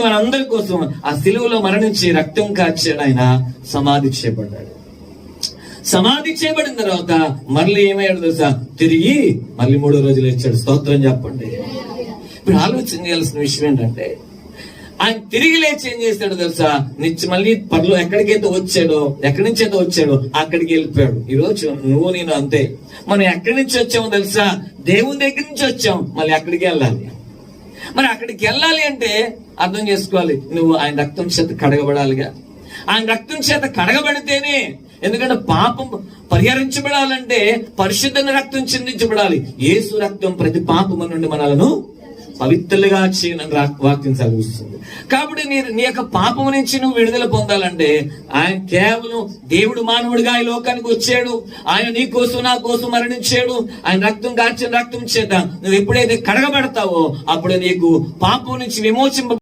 మనందరి కోసం ఆ సిలువలో మరణించి రక్తం కార్చాడు. ఆయన సమాధి చేయబడ్డాడు. సమాధి చేయబడిన తర్వాత మళ్ళీ ఏమయ్యాడు తెలుసా? తిరిగి మళ్ళీ 3వ రోజు లేచాడు. స్తోత్రం చెప్పండి. ఇప్పుడు ఆలోచన చేయాల్సిన విషయం ఏంటంటే, ఆయన తిరిగి లేచి ఏం చేశాడు తెలుసా? మళ్ళీ పర్లో ఎక్కడికైతే వచ్చాడో, ఎక్కడి నుంచి అయితే వచ్చాడో అక్కడికి వెళ్ళిపోయాడు. ఈరోజు నువ్వు నేను అంతే. మనం ఎక్కడి నుంచి వచ్చామో తెలుసా? దేవుని దగ్గర నుంచి వచ్చాం. మళ్ళీ అక్కడికి వెళ్ళాలి. మరి అక్కడికి వెళ్ళాలి అంటే అర్థం చేసుకోవాలి, నువ్వు ఆయన రక్తం చేత కడగబడాలిగా. ఆయన రక్తం చేత కడగబడితేనే, ఎందుకంటే పాపం పరిహరించబడాలంటే పరిశుద్ధమైన రక్తం చిందించబడాలి. యేసు రక్తం ప్రతి పాపము నుండి మనలను పవిత్రులుగా చేయనని వాక్యం చదివిస్తుంది. కాబట్టి నీ యొక్క పాపము నుంచి నువ్వు విడుదల పొందాలంటే ఆయన కేవలం దేవుడు మానవుడిగా ఈ లోకానికి వచ్చాడు. ఆయన నీ కోసం నా కోసం మరణించాడు. ఆయన రక్తం కార్చిన రక్తం చేత నువ్వు ఎప్పుడైతే కడగబడతావో అప్పుడు నీకు పాపం నుంచి విమోచింప